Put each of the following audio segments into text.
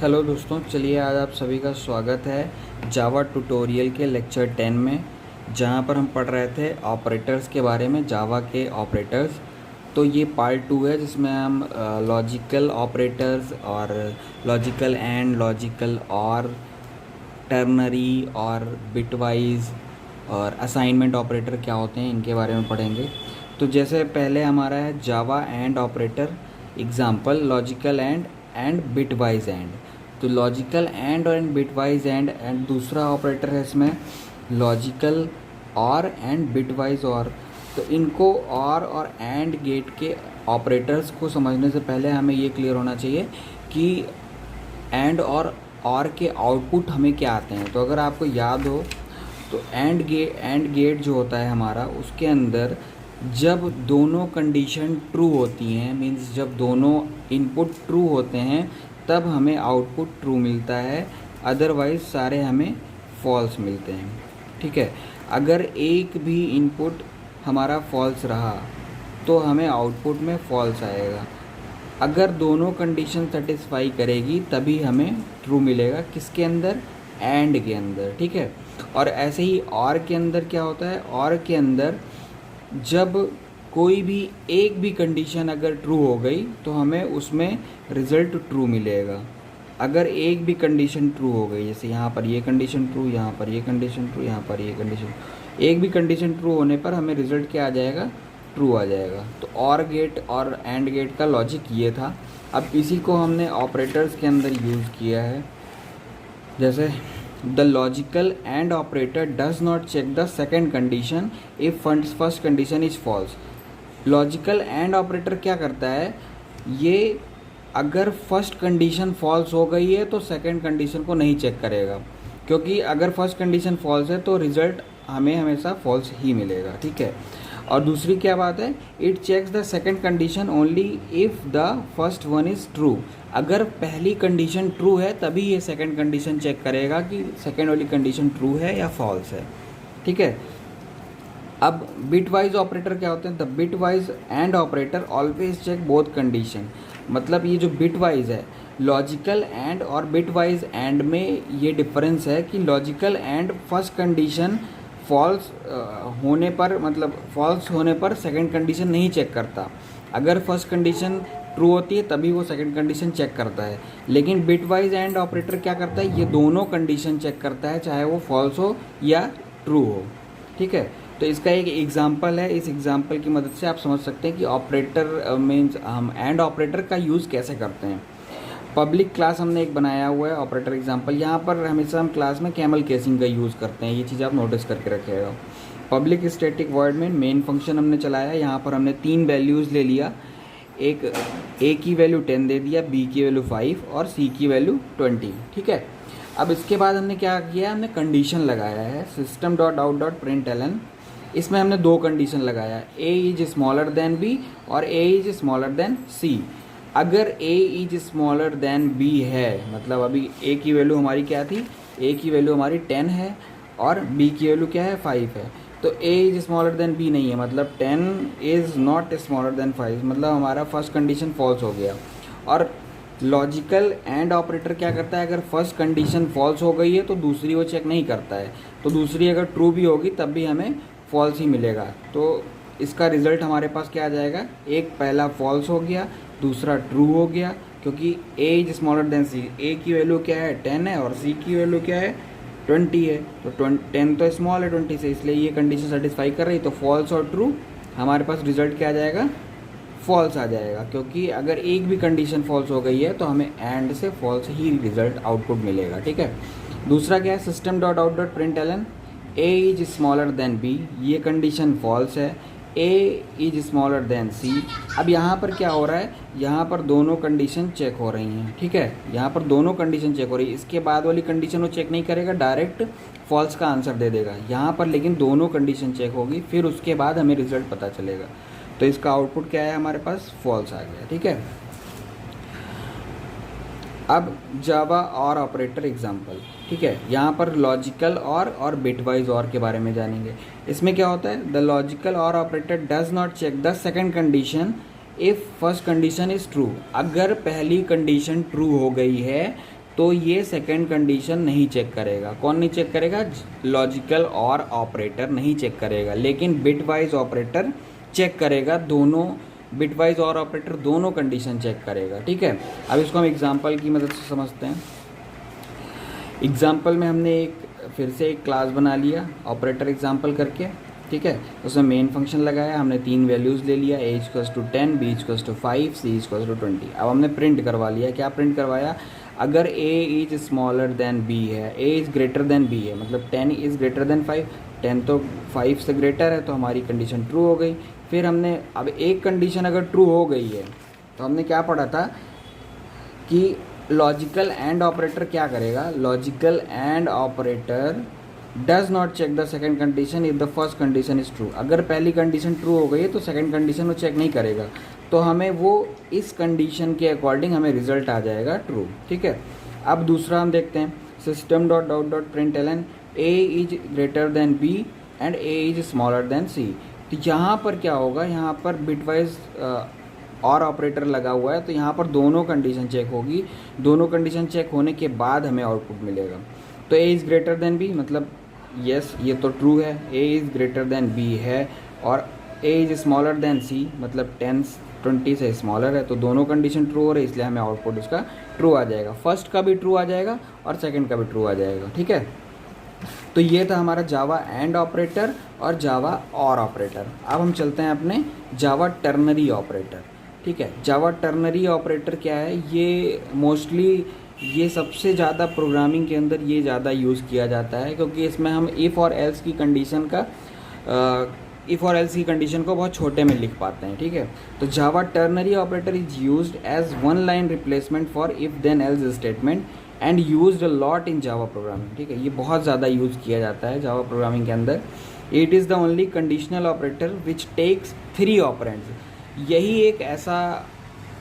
Hello दोस्तों, चलिए आज आप सभी का स्वागत है जावा ट्यूटोरियल के लेक्चर 10 में, जहां पर हम पढ़ रहे थे ऑपरेटर्स के बारे में, जावा के ऑपरेटर्स। तो ये पार्ट 2 है जिसमें हम लॉजिकल ऑपरेटर्स और लॉजिकल एंड, लॉजिकल और, टर्नरी और बिटवाइज और असाइनमेंट ऑपरेटर क्या होते हैं इनके बारे में पढ़ेंगे। तो जैसे पहले हमारा है Java and operator example, logical and bitwise and. तो लॉजिकल एंड बिटवाइज एंड दूसरा ऑपरेटर है इसमें लॉजिकल और एंड बिटवाइज और। तो इनको और एंड गेट के ऑपरेटर्स को समझने से पहले हमें ये क्लियर होना चाहिए कि एंड और के आउटपुट हमें क्या आते हैं। तो अगर आपको याद हो तो एंड गेट जो होता है हमारा, उसके अंदर जब दोनों कंडीशन ट्रू होती हैं, मीन्स जब दोनों इनपुट ट्रू होते हैं, तब हमें आउटपुट ट्रू मिलता है, अदरवाइज़ सारे हमें फॉल्स मिलते हैं। ठीक है, अगर एक भी इनपुट हमारा फॉल्स रहा तो हमें आउटपुट में फॉल्स आएगा। अगर दोनों कंडीशन सेटिस्फाई करेगी तभी हमें ट्रू मिलेगा। किसके अंदर? एंड के अंदर। ठीक है, और ऐसे ही और के अंदर क्या होता है? और के अंदर जब कोई भी एक भी कंडीशन अगर ट्रू हो गई तो हमें उसमें रिज़ल्ट ट्रू मिलेगा। अगर एक भी कंडीशन ट्रू हो गई, जैसे यहाँ पर ये कंडीशन ट्रू, यहाँ पर ये कंडीशन ट्रू, यहाँ पर ये कंडीशन, एक भी कंडीशन ट्रू होने पर हमें रिज़ल्ट क्या आ जाएगा? ट्रू आ जाएगा। तो और गेट और एंड गेट का लॉजिक ये था। अब इसी को हमने ऑपरेटर्स के अंदर यूज़ किया है। जैसे the logical and operator does not check the second condition if first condition is false. Logical and operator क्या करता है? ये अगर फर्स्ट कंडीशन फॉल्स हो गई है तो सेकेंड कंडीशन को नहीं चेक करेगा, क्योंकि अगर फर्स्ट कंडीशन फॉल्स है तो रिजल्ट हमें हमेशा फॉल्स ही मिलेगा। ठीक है, और दूसरी क्या बात है? It checks the second condition only if the first one is true. अगर पहली कंडीशन ट्रू है तभी ये सेकेंड कंडीशन चेक करेगा कि सेकेंड वाली कंडीशन ट्रू है या फॉल्स है। ठीक है, अब बिटवाइज ऑपरेटर क्या होते हैं? The bitwise and operator always check both condition. मतलब ये जो बिटवाइज है, लॉजिकल एंड और बिटवाइज एंड में ये डिफरेंस है कि logical and first condition false होने पर, मतलब फॉल्स होने पर सेकंड कंडीशन नहीं चेक करता। अगर फर्स्ट कंडीशन ट्रू होती है तभी वो सेकंड कंडीशन चेक करता है। लेकिन बिटवाइज एंड ऑपरेटर क्या करता है? ये दोनों कंडीशन चेक करता है, चाहे वो फॉल्स हो या ट्रू हो। ठीक है, तो इसका एक एग्जाम्पल है। इस एग्जाम्पल की मदद से आप समझ सकते हैं कि ऑपरेटर मीन्स हम एंड ऑपरेटर का यूज़ कैसे करते हैं। पब्लिक क्लास हमने एक बनाया हुआ है ऑपरेटर एग्जाम्पल। यहाँ पर हमेशा हम क्लास में कैमल केसिंग का यूज़ करते हैं, ये चीज़ आप नोटिस करके रखिएगा। पब्लिक स्टैटिक वॉइड में मेन फंक्शन हमने चलाया, यहाँ पर हमने 3 वैल्यूज़ ले लिया। एक ए की वैल्यू 10 दे दिया, बी की वैल्यू 5 और सी की वैल्यू 20। ठीक है, अब इसके बाद हमने क्या किया? हमने कंडीशन लगाया है system dot out dot println. इसमें हमने 2 कंडीशन लगाया, a is smaller than b और a is smaller than c. अगर a is smaller than b है, मतलब अभी ए की वैल्यू हमारी क्या थी? ए की वैल्यू हमारी 10 है और बी की वैल्यू क्या है? 5 है। तो ए इज स्मॉलर देन बी नहीं है, मतलब 10 इज़ नॉट स्मॉलर देन 5, मतलब हमारा फर्स्ट कंडीशन फॉल्स हो गया। और लॉजिकल एंड ऑपरेटर क्या करता है? अगर फर्स्ट कंडीशन फॉल्स हो गई है तो दूसरी वो चेक नहीं करता है, तो दूसरी अगर ट्रू भी होगी तब भी हमें फॉल्स ही मिलेगा। तो इसका रिज़ल्ट हमारे पास क्या आ जाएगा? एक पहला फॉल्स हो गया, दूसरा ट्रू हो गया, क्योंकि ए इज स्मॉलर देन सी। ए की वैल्यू क्या है? 10 है और सी की वैल्यू क्या है? 20 है। तो 10 तो स्मॉल है 20 से, इसलिए ये कंडीशन सेटिस्फाई कर रही। तो फॉल्स और ट्रू, हमारे पास रिजल्ट क्या आ जाएगा? फॉल्स आ जाएगा, क्योंकि अगर एक भी कंडीशन फॉल्स हो गई है तो हमें एंड से फॉल्स ही रिजल्ट आउटपुट मिलेगा। ठीक है, दूसरा क्या है? System dot out dot println a is smaller than b, ये कंडीशन फॉल्स है। A is smaller than c. अब यहाँ पर क्या हो रहा है? यहाँ पर दोनों कंडीशन चेक हो रही हैं। ठीक है, यहाँ पर दोनों कंडीशन चेक हो रही है। इसके बाद वाली कंडीशन वो चेक नहीं करेगा, डायरेक्ट फॉल्स का आंसर दे देगा। यहाँ पर लेकिन दोनों कंडीशन चेक होगी, फिर उसके बाद हमें रिजल्ट पता चलेगा। तो इसका आउटपुट क्या है? हमारे पास फॉल्स आ गया। ठीक है, अब जावा और ऑपरेटर एग्जाम्पल। ठीक है, यहाँ पर लॉजिकल और बिटवाइज और के बारे में जानेंगे। इसमें क्या होता है? The logical or operator does not check the second condition if first condition is true. अगर पहली कंडीशन ट्रू हो गई है तो ये सेकंड कंडीशन नहीं चेक करेगा। कौन नहीं चेक करेगा? लॉजिकल और ऑपरेटर नहीं चेक करेगा, लेकिन बिटवाइज ऑपरेटर चेक करेगा। दोनों बिटवाइज और ऑपरेटर दोनों कंडीशन चेक करेगा। ठीक है, अब इसको हम एग्जांपल की मदद से समझते हैं। एग्जांपल में हमने फिर से एक क्लास बना लिया ऑपरेटर एग्जांपल करके। ठीक है, उसमें मेन फंक्शन लगाया, हमने 3 वैल्यूज़ ले लिया, a = 10, b = 5, c = 20। अब हमने प्रिंट करवा लिया। क्या प्रिंट करवाया? अगर a is smaller then b है, a is greater then b है, मतलब 10 इज़ ग्रेटर देन 5, 10 तो 5 से ग्रेटर है, तो हमारी कंडीशन ट्रू हो गई। फिर हमने अब एक कंडीशन अगर ट्रू हो गई है तो हमने क्या पढ़ा था कि लॉजिकल एंड ऑपरेटर क्या करेगा? Logical and operator does not check the second condition if the first condition is true. अगर पहली कंडीशन ट्रू हो गई है तो सेकंड कंडीशन वो चेक नहीं करेगा, तो हमें वो इस कंडीशन के अकॉर्डिंग हमें रिजल्ट आ जाएगा ट्रू। ठीक है, अब दूसरा हम देखते हैं, system dot dot dot println A is greater than B and A is smaller than C. तो यहाँ पर क्या होगा? यहाँ पर बिटवाइज और ऑपरेटर लगा हुआ है, तो यहाँ पर दोनों कंडीशन चेक होगी। दोनों कंडीशन चेक होने के बाद हमें आउटपुट मिलेगा। तो a is greater than b, मतलब यस ये तो ट्रू है, a is greater than b है, और a is smaller than c, मतलब 10 20 से स्मॉलर है, तो दोनों कंडीशन ट्रू हो रही है, इसलिए हमें आउटपुट उसका ट्रू आ जाएगा। फर्स्ट का भी ट्रू आ जाएगा और सेकंड का भी ट्रू आ जाएगा। ठीक है, तो ये था हमारा जावा एंड ऑपरेटर और जावा और ऑपरेटर। अब हम चलते हैं अपने जावा टर्नरी ऑपरेटर। ठीक है, जावा टर्नरी ऑपरेटर क्या है? ये मोस्टली ये सबसे ज़्यादा प्रोग्रामिंग के अंदर ये ज़्यादा यूज़ किया जाता है, क्योंकि इसमें हम इफ़ और एल्स की कंडीशन को बहुत छोटे में लिख पाते हैं। ठीक है, तो Java ternary operator is used as one line replacement for if then else statement and used a lot in Java programming. ठीक है, ये बहुत ज़्यादा यूज़ किया जाता है जावा प्रोग्रामिंग के अंदर। It is the only conditional operator which takes 3 operands. यही एक ऐसा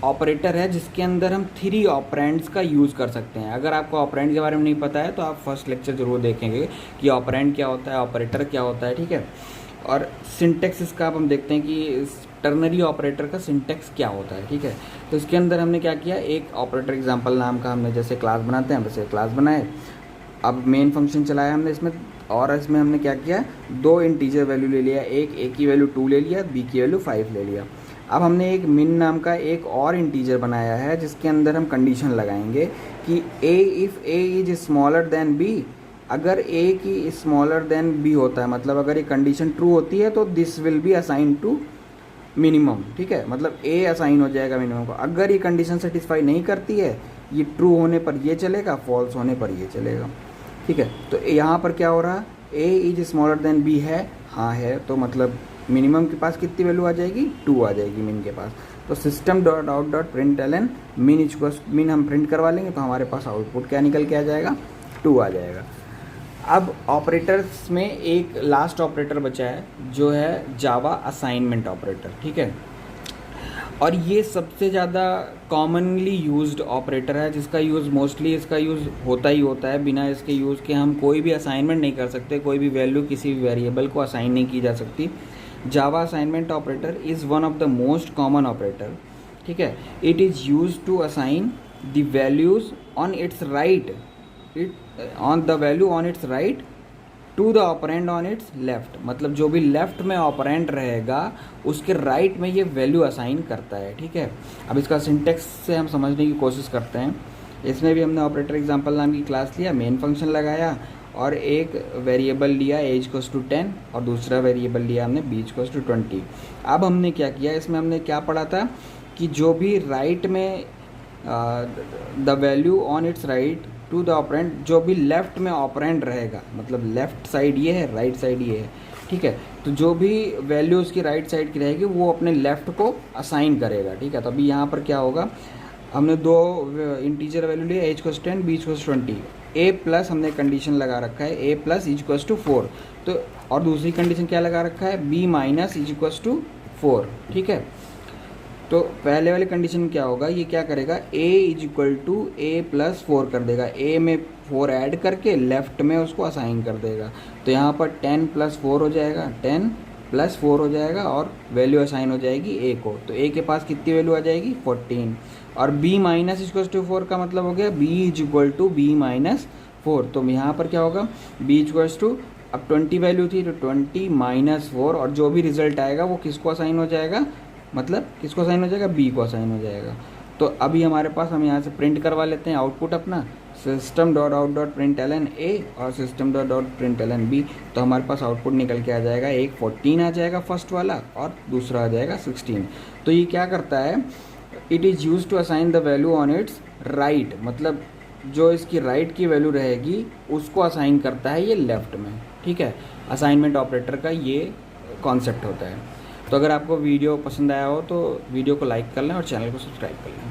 ऑपरेटर है जिसके अंदर हम 3 ऑपरेंड्स का यूज़ कर सकते हैं। अगर आपको ऑपरेंड के बारे में नहीं पता है तो आप फर्स्ट लेक्चर ज़रूर देखेंगे कि ऑपरेंड क्या होता है, ऑपरेटर क्या होता है। ठीक है, और सिंटेक्स इसका अब हम देखते हैं कि टर्नरी ऑपरेटर का सिंटेक्स क्या होता है। ठीक है, तो इसके अंदर हमने क्या किया, एक ऑपरेटर एग्जाम्पल नाम का हमने जैसे क्लास बनाते हैं वैसे क्लास बनाए। अब मेन फंक्शन चलाया हमने इसमें, और इसमें हमने क्या किया, 2 इंटीजर वैल्यू ले लिया, एक ए की वैल्यू 2 ले लिया, बी की वैल्यू 5 ले लिया। अब हमने एक मिन नाम का एक और इंटीजर बनाया है जिसके अंदर हम कंडीशन लगाएंगे कि A if A is smaller than B, अगर ए की स्मॉलर देन बी होता है, मतलब अगर ये कंडीशन ट्रू होती है तो this will be assign to minimum. ठीक है, मतलब ए असाइन हो जाएगा मिनिमम को। अगर ये कंडीशन सेटिस्फाई नहीं करती है, ये ट्रू होने पर ये चलेगा, फॉल्स होने पर ये चलेगा। ठीक है, तो यहाँ पर क्या हो रहा, ए इज स्मॉलर देन बी है, हाँ है, तो मतलब मिनिमम के पास कितनी वैल्यू आ जाएगी, 2 आ जाएगी मिन के पास। तो system dot out dot print L N min हम प्रिंट करवा लेंगे तो हमारे पास आउटपुट क्या निकल के आ जाएगा, 2 आ जाएगा। अब ऑपरेटर्स में एक लास्ट ऑपरेटर बचा है जो है जावा असाइनमेंट ऑपरेटर। ठीक है, और ये सबसे ज़्यादा कॉमनली यूज्ड ऑपरेटर है, जिसका यूज़ मोस्टली इसका यूज़ होता ही होता है। बिना इसके यूज़ के हम कोई भी असाइनमेंट नहीं कर सकते, कोई भी वैल्यू किसी भी वेरिएबल को असाइन नहीं की जा सकती। Java assignment operator is one of the most common operator. ठीक है, it is use to assign the values on its right to the operand on its left, मतलब जो भी लेफ्ट में ऑपरेंड रहेगा उसके राइट में ये वैल्यू असाइन करता है। ठीक है, अब इसका सिंटेक्स से हम समझने की कोशिश करते हैं। इसमें भी हमने ऑपरेटर एग्जांपल नाम की क्लास लिया, मेन फंक्शन लगाया और एक वेरिएबल लिया एज इक्वल्स टू 10 और दूसरा वेरिएबल लिया हमने बी इक्वल्स टू 20। अब हमने क्या किया, इसमें हमने क्या पढ़ा था कि जो भी राइट में the value on its right to the operand, जो भी लेफ्ट में ऑपरेंड रहेगा, मतलब लेफ्ट साइड ये है, राइट साइड ये है। ठीक है, तो जो भी वैल्यू उसकी राइट साइड की रहेगी वो अपने लेफ्ट को असाइन करेगा। ठीक है, तो अभी यहाँ पर क्या होगा, हमने 2 इंटीजर वैल्यू लिए, a's equals 10 b equals 20, a plus हमने कंडीशन लगा रखा है a plus is equals to 4, तो और दूसरी कंडीशन क्या लगा रखा है, b minus is equals to 4। ठीक है, तो पहले वाली कंडीशन क्या होगा, ये क्या करेगा, a is equal to a plus 4 कर देगा, a में 4 ऐड करके लेफ्ट में उसको असाइन कर देगा। तो यहाँ पर 10 प्लस 4 हो जाएगा 10 +4 हो जाएगा और वैल्यू असाइन हो जाएगी ए को। तो ए के पास कितनी वैल्यू आ जाएगी 14। और b माइनस इक्वल टू 4 का मतलब हो गया b is equal to b minus 4। तो यहाँ पर क्या होगा b इक्वल्स टू, अब 20 वैल्यू थी तो 20 माइनस 4, और जो भी रिजल्ट आएगा वो किसको असाइन हो जाएगा, मतलब किसको असाइन हो जाएगा, b को असाइन हो जाएगा। तो अभी हमारे पास, हम यहाँ से प्रिंट करवा लेते हैं आउटपुट अपना, system dot out dot print L N A और system dot out print L N B. तो हमारे पास आउटपुट निकल के आ जाएगा, एक 14 आ जाएगा फर्स्ट वाला और दूसरा आ जाएगा 16। तो ये क्या करता है, it is use to assign the value on its right, मतलब जो इसकी राइट की वैल्यू रहेगी उसको असाइन करता है ये लेफ्ट में। ठीक है, असाइनमेंट ऑपरेटर का ये कॉन्सेप्ट होता है। तो अगर आपको वीडियो पसंद आया हो तो वीडियो को लाइक कर लें और चैनल को सब्सक्राइब कर लें।